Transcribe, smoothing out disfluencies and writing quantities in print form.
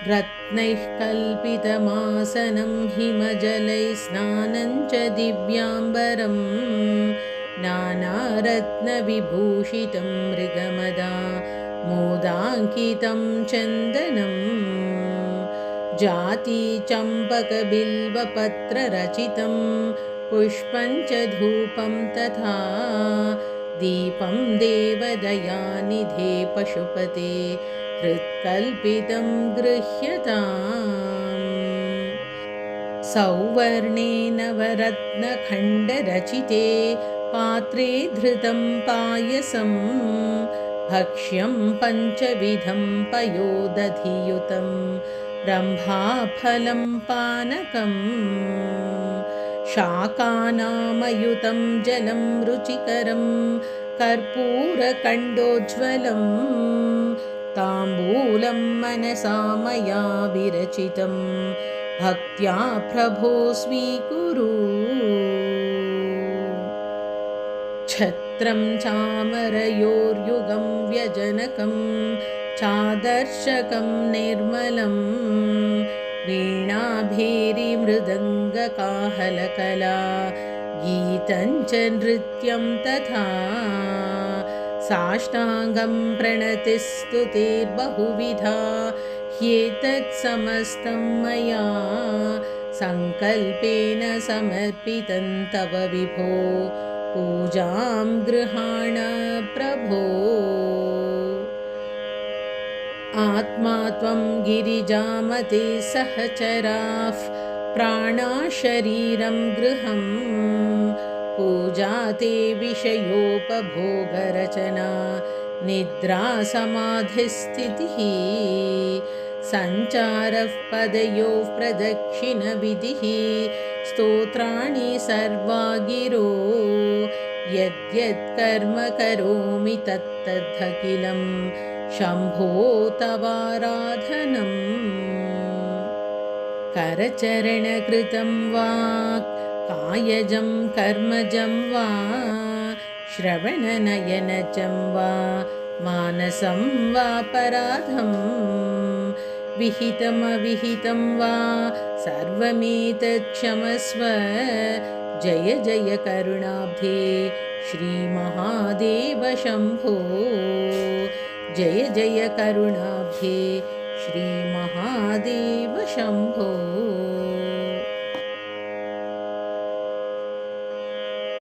रत्नैः कल्पितमासनं हिमजलैः स्नानं च दिव्याम्बरं नानारत्नविभूषितं मृगमदा मोदाङ्कितं चन्दनं जातिचम्पकबिल्वपत्ररचितं पुष्पं च धूपं तथा दीपं देवदयानिधे पशुपते हृत्कल्पितं गृह्यताम् सौवर्णे नवरत्नखण्डरचिते पात्रे धृतं पायसं भक्ष्यं पञ्चविधं पयोदधियुतं रम्भाफलं पानकम् शाकानामयुतं जलं रुचिकरं कर्पूरकण्डोज्ज्वलं ताम्बूलं मनसा मया विरचितं भक्त्या प्रभो स्वीकुरु छत्रं चामरयोर्युगं व्यजनकं चादर्शकं निर्मलं वीणाभेरीमृदङ्गकाहलकला गीतं च नृत्यं तथा साष्टाङ्गं प्रणतिस्तुतिर्बहुविधा ह्येतत् समस्तं मया सङ्कल्पेन समर्पितं तव विभो पूजां गृहाण प्रभो आत्मा त्वं गिरिजामते सहचराः प्राणाशरीरं गृहम् पूजा ते विषयोपभोगरचना निद्रा समाधिस्थितिः सञ्चारः पदयोः प्रदक्षिणविधिः स्तोत्राणि सर्वा गिरो यद्यत् कर्म करोमि तत्तदखिलं शम्भो तवाराधनम् करचरणकृतं वा कायजं कर्मजं वा श्रवणनयनजं वा मानसं वापराधं विहितमविहितं वा सर्वमेतत् क्षमस्व जय जय करुणाब्धे श्रीमहादेव शम्भो जय जय करुणाब्धे श्रीमहादेव शम्भो।